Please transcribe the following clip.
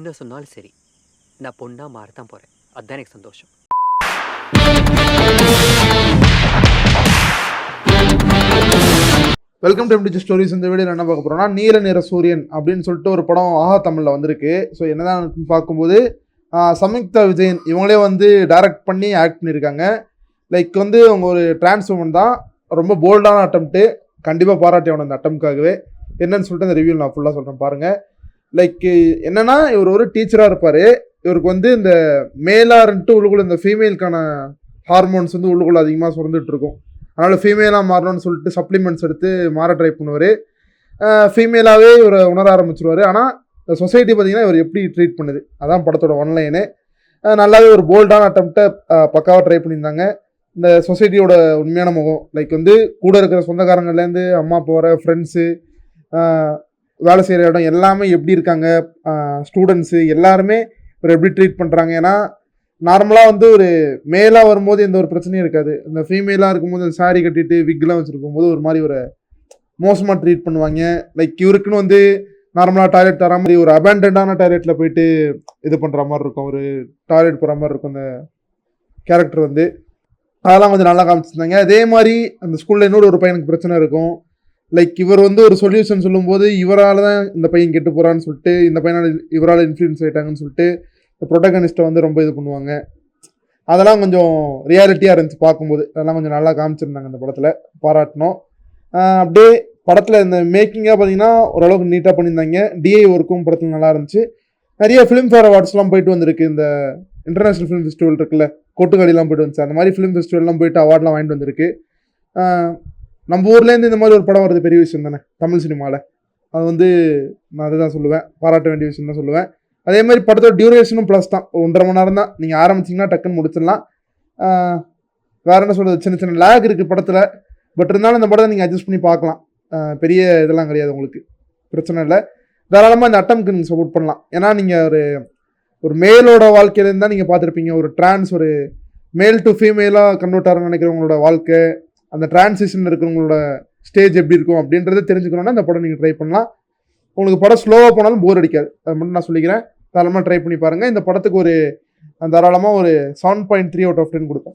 என்ன சொன்னாலும் சரி, நான் பொண்ணா மாறத்தான் போறேன். அதுதான் எனக்கு சந்தோஷம். Welcome to MTG stories. இந்த வீடியோ என்ன பார்க்க போகிறோம்னா, நீல நிற சூரியன் அப்படின்னு சொல்லிட்டு ஒரு படம் ஆஹா தமிழில் வந்திருக்கு. ஸோ என்னதான் பார்க்கும்போது சம்யுக்தா விஜயன் இவங்களே வந்து டைரக்ட் பண்ணி ஆக்ட் பண்ணியிருக்காங்க. லைக் வந்து அவங்க ஒரு டிரான்ஸ்ஃபார்மன் தான், ரொம்ப போல்டான அட்டம்ப்ட்டு, கண்டிப்பாக பாராட்டி ஆகணும் அந்த அட்டம்ப்ட்காகவே. என்னன்னு சொல்லிட்டு அந்த ரிவ்யூ நான் ஃபுல்லாக சொல்கிறேன் பாருங்கள். லைக் என்னன்னா, இவர் ஒரு டீச்சராக இருப்பார். இவருக்கு வந்து இந்த மேலாருன்ட்டு உள்ளுக்குள்ள இந்த ஃபீமேலுக்கான ஹார்மோன்ஸ் வந்து உள்ளுக்குள்ள அதிகமாக சுரந்துட்டு இருக்கும். அதனால் ஃபீமேலாக மாறணும்னு சொல்லிட்டு சப்ளிமெண்ட்ஸ் எடுத்து மாற ட்ரை பண்ணுவார். ஃபீமேலாகவே இவரை உணர ஆரம்பிச்சிருவார். ஆனால் இந்த சொசைட்டி பார்த்திங்கன்னா இவர் எப்படி ட்ரீட் பண்ணுது, அதான் படத்தோட ஒன்லைனு. நல்லாவே ஒரு போல்டான அட்டம்ப்டை பக்காவாக ட்ரை பண்ணியிருந்தாங்க. இந்த சொசைட்டியோட உண்மையான முகம், லைக் வந்து கூட இருக்கிற சொந்தக்காரங்கள்லேருந்து அம்மா போகிற ஃப்ரெண்ட்ஸு, வேலை செய்கிற இடம் எல்லாமே எப்படி இருக்காங்க, ஸ்டூடெண்ட்ஸு எல்லாருமே இவர் எப்படி ட்ரீட் பண்ணுறாங்க. ஏன்னா நார்மலாக வந்து ஒரு மேலாக வரும்போது எந்த ஒரு பிரச்சனையும் இருக்காது. இந்த ஃபீமேலாக இருக்கும்போது அந்த சாரீ கட்டிட்டு விக்லாம் வச்சுருக்கும் போது ஒரு மாதிரி ஒரு மோசமாக ட்ரீட் பண்ணுவாங்க. லைக் இவருக்குன்னு வந்து நார்மலாக டாய்லெட் தர மாதிரி ஒரு அபேண்டடான டாய்லெட்டில் போயிட்டு இது பண்ணுற மாதிரி இருக்கும், ஒரு டாய்லெட் போகிற மாதிரி இருக்கும் அந்த கேரக்டர் வந்து. அதெல்லாம் கொஞ்சம் நல்லா காமிச்சிருந்தாங்க. அதே மாதிரி அந்த ஸ்கூலில் இன்னொரு ஒரு பையனுக்கு பிரச்சனை இருக்கும். லைக் இவர் வந்து ஒரு சொல்யூஷன் சொல்லும்போது இவரால் தான் இந்த பையன் கெட்டு போகிறான்னு சொல்லிட்டு, இந்த பையனால் இவரால் இன்ஃப்ளூயன்ஸ் ஆகிட்டாங்கன்னு சொல்லிட்டு இந்த ப்ரொட்டகனிஸ்ட்டை வந்து ரொம்ப இது பண்ணுவாங்க. அதெல்லாம் கொஞ்சம் ரியாலிட்டியாக இருந்துச்சு பார்க்கும்போது. அதெல்லாம் கொஞ்சம் நல்லா காமிச்சிருந்தாங்க அந்த படத்தில், பாராட்டணும். அப்படியே படத்தில் இந்த மேக்கிங்காக பார்த்தீங்கன்னா ஓரளவுக்கு நீட்டாக பண்ணியிருந்தாங்க. டிஐ ஒர்க்கும் படத்தில் நல்லா இருந்துச்சு. நிறைய ஃபிலிம்ஃபேர் அவார்ட்ஸ்லாம் போயிட்டு வந்திருக்கு. இந்த இன்டர்நேஷ்னல் ஃபிலிம் ஃபெஸ்டிவல் இருக்குல்ல, கொட்டுக்காடிலாம் போய்ட்டு வந்துச்சு. அந்த மாதிரி ஃபிலிம் ஃபெஸ்டிவல்லாம் போயிட்டு அவார்ட்லாம் வாங்கிட்டு வந்திருக்கு. நம்ம ஊர்லேருந்து இந்த மாதிரி ஒரு படம் வருது பெரிய விஷயம் தானே தமிழ் சினிமாவில். அது வந்து நான் அதை தான் சொல்லுவேன், பாராட்ட வேண்டிய விஷயம் தான் சொல்லுவேன். அதே மாதிரி படத்தோட டியூரேஷனும் ப்ளஸ் தான், 1.5 மணி நேரம் தான். நீங்கள் ஆரம்பிச்சிங்கன்னா டக்குன்னு முடிச்சிடலாம். வேறு என்ன சொல்கிறது, சின்ன சின்ன லேக் இருக்குது படத்தில். பட் இருந்தாலும் இந்த படத்தை நீங்கள் அட்ஜஸ்ட் பண்ணி பார்க்கலாம். பெரிய இதெல்லாம் கிடையாது, உங்களுக்கு பிரச்சனை இல்லை. தாராளமாக இந்த அட்டம்க்கு நீங்கள் சப்போர்ட் பண்ணலாம். ஏன்னா நீங்கள் ஒரு மேலோட வாழ்க்கையிலேருந்து தான் நீங்கள் பார்த்துருப்பீங்க. ஒரு ட்ரான்ஸ், ஒரு மேல் டு ஃபீமேலாக கன்வெர்ட் ஆகணும்னு நினைக்கிறவங்களோட வாழ்க்கை, அந்த டிரான்சிஷன் இருக்கிறவங்களோட ஸ்டேஜ் எப்படி இருக்கும் அப்படின்றத தெரிஞ்சுக்கணுன்னா இந்த படம் நீங்கள் ட்ரை பண்ணலாம். உங்களுக்கு படம் ஸ்லோவாக போனாலும் போர் அடிக்காது, அது மட்டும் நான் சொல்லிக்கிறேன். தாராளமாக ட்ரை பண்ணி பாருங்கள். இந்த படத்துக்கு தாராளமாக ஒரு 7.3 out of 10 கொடுப்பேன்.